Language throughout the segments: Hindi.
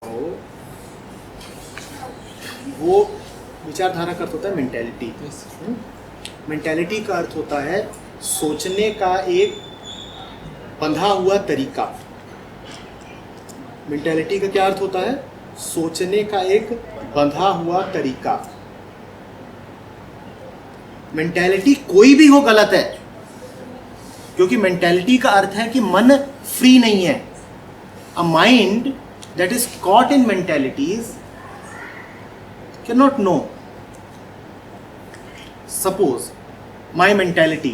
हो, वो विचारधारा का अर्थ होता है मेंटेलिटी। मेंटेलिटी का अर्थ होता है सोचने का एक बंधा हुआ तरीका। मेंटेलिटी का क्या अर्थ होता है? सोचने का एक बंधा हुआ तरीका। मेंटेलिटी कोई भी हो गलत है, क्योंकि मेंटेलिटी का अर्थ है कि मन फ्री नहीं है। A mind that is caught in mentalities cannot know. Suppose my mentality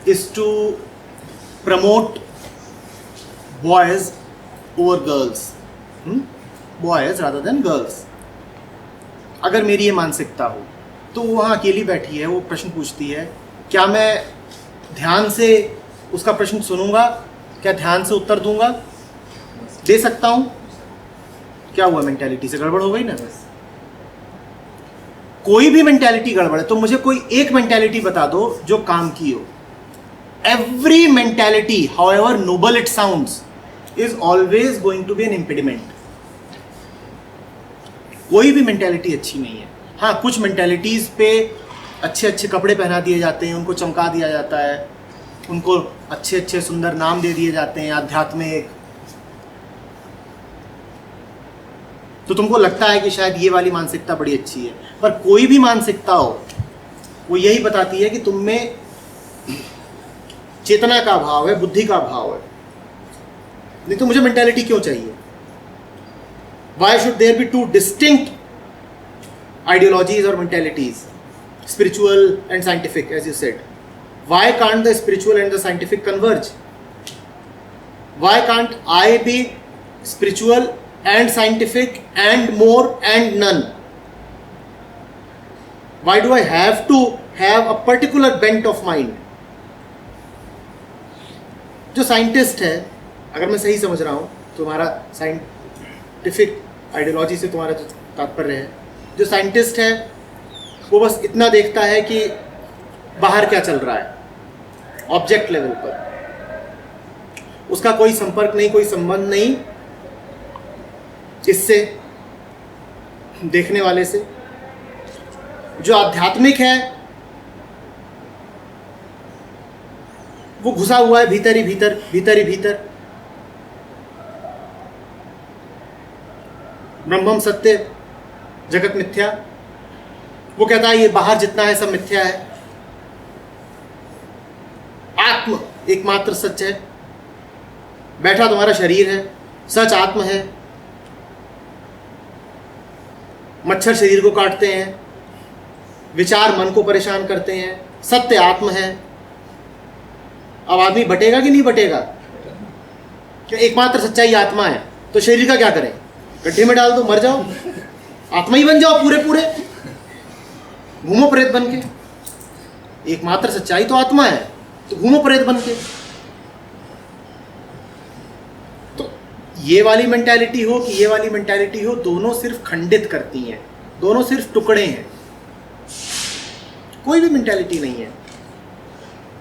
is to promote boys over girls, boys rather than girls. अगर मेरी ये मानसिकता हो तो वो वहाँ अकेली बैठी है, वो प्रश्न पूछती है, क्या मैं ध्यान से उसका प्रश्न सुनूंगा? क्या ध्यान से उत्तर दूंगा? दे सकता हूं? क्या हुआ? मेंटालिटी से गड़बड़ हो गई ना। कोई भी मेंटालिटी गड़बड़ है तो मुझे कोई एक मेंटालिटी बता दो जो काम की हो। Every mentality, however noble it sounds, is always going to be an impediment. कोई भी मेंटालिटी अच्छी नहीं है। हाँ, कुछ मेंटालिटीज पे अच्छे अच्छे कपड़े पहना दिए जाते हैं, उनको चमका दिया जाता है, उनको अच्छे अच्छे सुंदर नाम दे दिए जाते हैं, आध्यात्मिक। तो तुमको लगता है कि शायद ये वाली मानसिकता बड़ी अच्छी है, पर कोई भी मानसिकता हो वो यही बताती है कि तुम में चेतना का अभाव है, बुद्धि का अभाव है। नहीं तो मुझे मेंटालिटी क्यों चाहिए? Why should there be two distinct ideologies और mentalities, spiritual and scientific, as you said? Why can't the spiritual and the scientific converge? Why can't I be spiritual and scientific and more and none? Why do I have to have a particular bent of mind? जो साइंटिस्ट है, अगर मैं सही समझ रहा हूँ, तुम्हारा साइंटिफिक आइडियोलॉजी से तुम्हारा जो तात्पर्य है, जो साइंटिस्ट है वो बस इतना देखता है कि बाहर क्या चल रहा है, ऑब्जेक्ट लेवल पर। उसका कोई संपर्क नहीं, कोई संबंध नहीं इससे, देखने वाले से। जो आध्यात्मिक है वो घुसा हुआ है भीतर ही भीतर, भीतर ही भीतर। ब्रह्मम सत्य, जगत मिथ्या। वो कहता है ये बाहर जितना है सब मिथ्या है, आत्म एकमात्र सच है। बैठा तुम्हारा शरीर है, सच आत्म है। मच्छर शरीर को काटते हैं, विचार मन को परेशान करते हैं, सत्य आत्म है। अब आदमी बटेगा कि नहीं बटेगा? क्या एकमात्र सच्चाई आत्मा है तो शरीर का क्या करें? गड्ढे में डाल दो, मर जाओ, आत्मा ही बन जाओ पूरे पूरे, घूमो प्रेत बन के। एकमात्र सच्चाई तो आत्मा है, तो घूमो प्रेत बन के। ये वाली मेंटालिटी हो कि ये वाली मेंटालिटी हो, दोनों सिर्फ खंडित करती हैं, दोनों सिर्फ टुकड़े हैं। कोई भी मेंटालिटी नहीं है।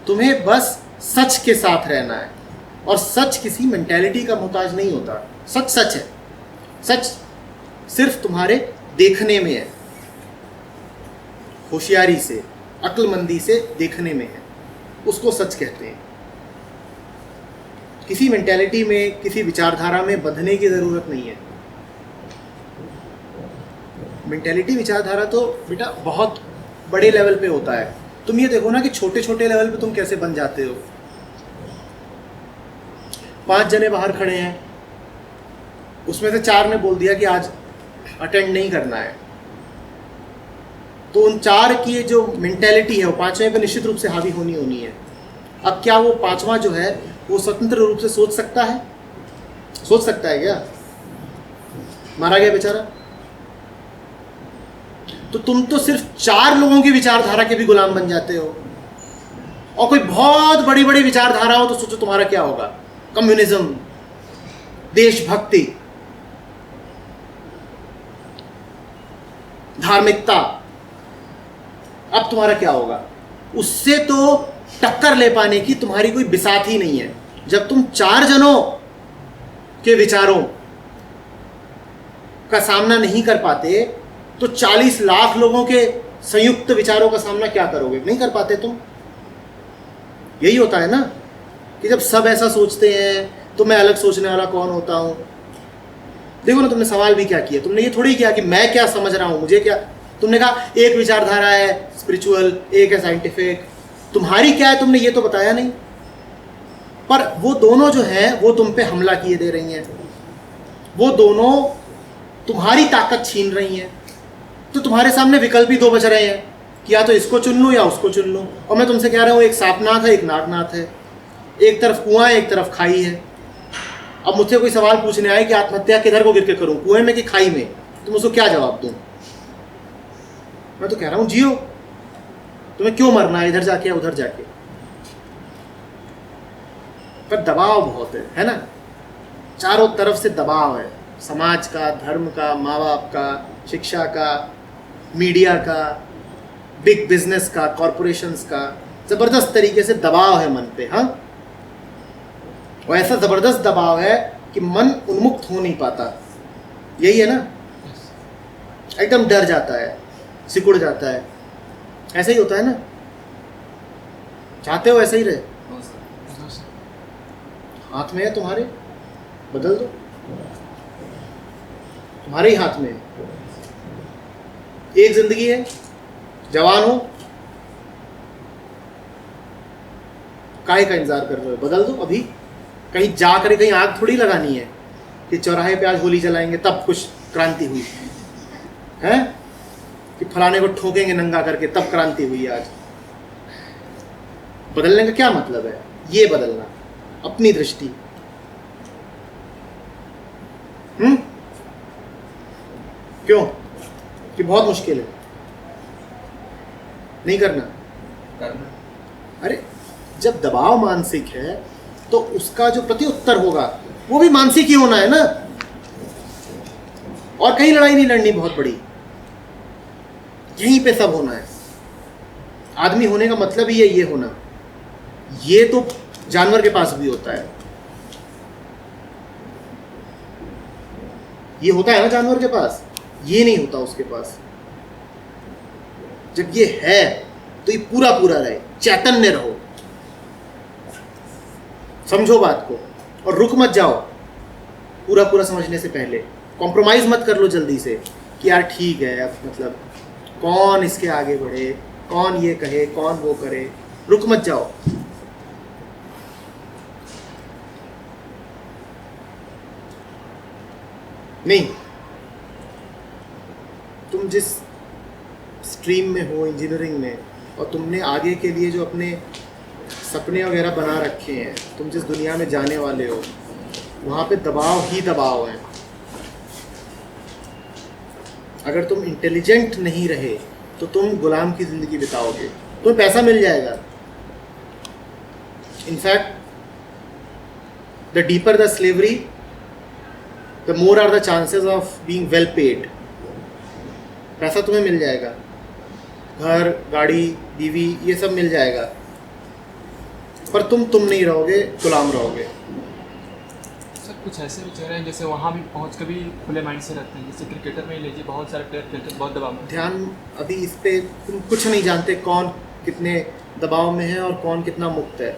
तुम्हें बस सच के साथ रहना है, और सच किसी मेंटालिटी का मोहताज नहीं होता। सच सच है, सच सिर्फ तुम्हारे देखने में है, होशियारी से, अक्लमंदी से देखने में है, उसको सच कहते हैं। किसी मेंटालिटी में, किसी विचारधारा में बंधने की ज़रूरत नहीं है। मेंटालिटी, विचारधारा तो बेटा बहुत बड़े लेवल पे होता है। तुम ये देखो ना कि छोटे छोटे लेवल पे तुम कैसे बन जाते हो। 5 जने बाहर खड़े हैं, उसमें से 4 ने बोल दिया कि आज अटेंड नहीं करना है, तो उन 4 की जो मेंटालिटी है वो 5वें पे निश्चित रूप से हावी होनी है। अब क्या वो 5वां जो है वो स्वतंत्र रूप से सोच सकता है? सोच सकता है क्या? मारा गया बेचारा। तो तुम तो सिर्फ 4 लोगों की विचारधारा के भी गुलाम बन जाते हो। और कोई बहुत बड़ी बड़ी विचारधारा हो तो सोचो तुम्हारा क्या होगा। कम्युनिज्म, देशभक्ति, धार्मिकता, अब तुम्हारा क्या होगा? उससे तो टक्कर ले पाने की तुम्हारी कोई बिसात ही नहीं है। जब तुम 4 जनों के विचारों का सामना नहीं कर पाते तो 40 लाख लोगों के संयुक्त विचारों का सामना क्या करोगे? नहीं कर पाते तुम। यही होता है ना कि जब सब ऐसा सोचते हैं तो मैं अलग सोचने वाला कौन होता हूं। देखो ना, तुमने सवाल भी क्या किया, तुमने ये थोड़ी किया कि मैं क्या समझ रहा हूं, मुझे क्या। तुमने कहा एक विचारधारा है स्पिरिचुअल, एक है साइंटिफिक, तुम्हारी क्या है तुमने ये तो बताया नहीं। पर वो दोनों जो हैं वो तुम पे हमला किए दे रही हैं, वो दोनों तुम्हारी ताकत छीन रही हैं। तो तुम्हारे सामने विकल्प ही दो बच रहे हैं कि या तो इसको चुन लूँ या उसको चुन लूँ। और मैं तुमसे कह रहा हूँ एक सांपनाथ है, एक नागनाथ है, एक तरफ कुआं है, एक तरफ खाई है। अब मुझसे कोई सवाल पूछने आए कि आत्महत्या किधर को गिर के करूँ, कुएं में कि खाई में, तुम उसको क्या जवाब दूँ? मैं तो कह रहा हूँ जियो, तुम्हें क्यों मरना है इधर जाके या उधर जाके। पर दबाव बहुत है ना, चारों तरफ से दबाव है, समाज का, धर्म का, माँ बाप का, शिक्षा का, मीडिया का, बिग बिजनेस का, कॉरपोरेशंस का, जबरदस्त तरीके से दबाव है मन पे। हाँ, और ऐसा जबरदस्त दबाव है कि मन उन्मुक्त हो नहीं पाता। यही है ना, एकदम डर जाता है, सिकुड़ जाता है। ऐसा ही होता है ना, चाहते हो ऐसा ही रहे? हाथ में है तुम्हारे, बदल दो, तुम्हारे ही हाथ में है। एक जिंदगी है, जवान हो, काहे का इंतजार कर रहे हो? बदल दो अभी। कहीं जा कर कहीं आग थोड़ी लगानी है कि चौराहे पे आज होली जलाएंगे तब कुछ क्रांति हुई है, कि फलाने को ठोकेंगे नंगा करके तब क्रांति हुई आज। बदलने का क्या मतलब है? ये बदलना अपनी दृष्टि। क्यों? कि बहुत मुश्किल है, नहीं करना। अरे जब दबाव मानसिक है तो उसका जो प्रति उत्तर होगा वो भी मानसिक ही होना है ना। और कहीं लड़ाई नहीं लड़नी बहुत बड़ी, यहीं पे सब होना है। आदमी होने का मतलब ही है ये होना। ये तो जानवर के पास भी होता है, ये होता है ना जानवर के पास, ये नहीं होता उसके पास। जब ये है तो ये पूरा पूरा रहे, चैतन्य रहो, समझो बात को और रुक मत जाओ पूरा पूरा समझने से पहले। कॉम्प्रोमाइज मत कर लो जल्दी से कि यार ठीक है, अब मतलब कौन इसके आगे बढ़े, कौन ये कहे, कौन वो करे। रुक मत जाओ। नहीं, तुम जिस स्ट्रीम में हो, इंजीनियरिंग में, और तुमने आगे के लिए जो अपने सपने वगैरह बना रखे हैं, तुम जिस दुनिया में जाने वाले हो, वहाँ पे दबाव ही दबाव है। अगर तुम इंटेलिजेंट नहीं रहे तो तुम गुलाम की ज़िंदगी बिताओगे। तुम्हें पैसा मिल जाएगा, in fact the deeper the slavery the more are the chances of being well paid. पैसा तुम्हें मिल जाएगा, घर, गाड़ी, बीवी, ये सब मिल जाएगा, पर तुम नहीं रहोगे, गुलाम रहोगे। सर कुछ ऐसे भी चेहरे हैं जैसे वहाँ भी पहुँच कर भी खुले माइंड से रहते हैं, जैसे क्रिकेटर में ही लीजिए, बहुत सारे प्लेयर खेलते हैं बहुत दबाव में। ध्यान अभी इस पे, तुम कुछ नहीं जानते कौन कितने दबाव में है और कौन कितना मुक्त है।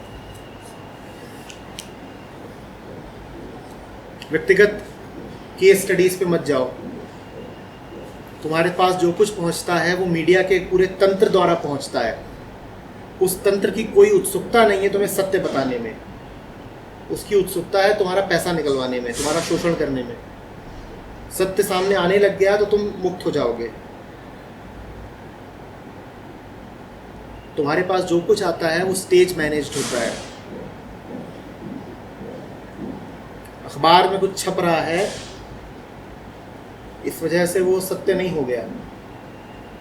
व्यक्तिगत केस स्टडीज पे मत जाओ। तुम्हारे पास जो कुछ पहुंचता है वो मीडिया के पूरे तंत्र द्वारा पहुंचता है। उस तंत्र की कोई उत्सुकता नहीं है तुम्हें सत्य बताने में, उसकी उत्सुकता है तुम्हारा पैसा निकलवाने में, तुम्हारा शोषण करने में। सत्य सामने आने लग गया तो तुम मुक्त हो जाओगे। तुम्हारे पास जो कुछ आता है वो स्टेज मैनेज्ड होता है। अखबार में कुछ छप रहा है, इस वजह से वो सत्य नहीं हो गया।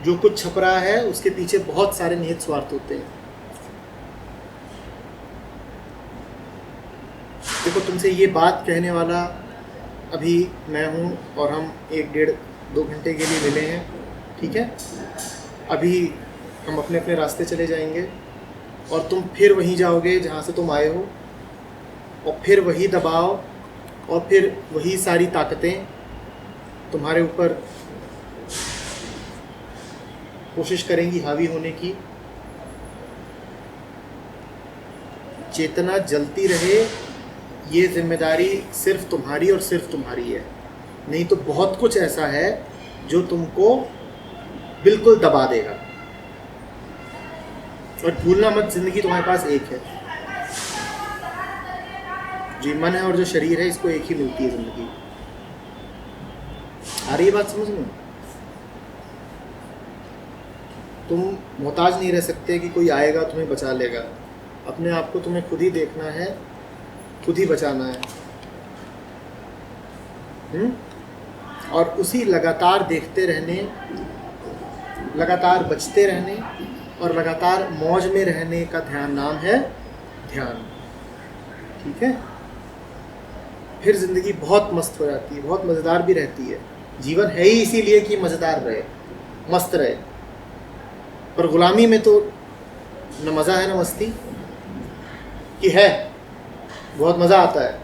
जो कुछ छप रहा है उसके पीछे बहुत सारे निहित स्वार्थ होते हैं। देखो, तुमसे ये बात कहने वाला अभी मैं हूँ और हम 1-1.5-2 घंटे के लिए मिले हैं, ठीक है। अभी हम अपने अपने रास्ते चले जाएंगे और तुम फिर वहीं जाओगे जहाँ से तुम आए हो, और फिर वही दबाव और फिर वही सारी ताकतें तुम्हारे ऊपर कोशिश करेंगी हावी होने की। चेतना जलती रहे, ये जिम्मेदारी सिर्फ तुम्हारी और सिर्फ तुम्हारी है। नहीं तो बहुत कुछ ऐसा है जो तुमको बिल्कुल दबा देगा। और भूलना मत, जिंदगी तुम्हारे पास एक है। जो मन है और जो शरीर है, इसको एक ही मिलती है जिंदगी। आ रही है बात समझ में? तुम मोहताज नहीं रह सकते कि कोई आएगा तुम्हें बचा लेगा। अपने आप को तुम्हें खुद ही देखना है, खुद ही बचाना है। और उसी लगातार देखते रहने, लगातार बचते रहने और लगातार मौज में रहने का नाम है ध्यान। ठीक है? फिर ज़िंदगी बहुत मस्त हो जाती है, बहुत मज़ेदार भी रहती है। जीवन है ही इसीलिए कि मज़ेदार रहे, मस्त रहे। पर गुलामी में तो न मज़ा है न मस्ती, कि है बहुत मज़ा आता है।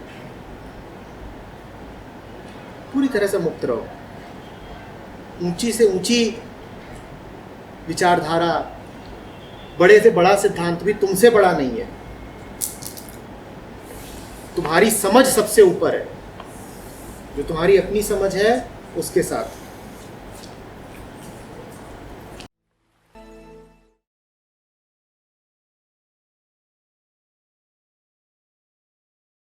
पूरी तरह से मुक्त रहो। ऊंची से ऊंची विचारधारा, बड़े से बड़ा सिद्धांत भी तुमसे बड़ा नहीं है। तुम्हारी समझ सबसे ऊपर है। जो तुम्हारी अपनी समझ है उसके साथ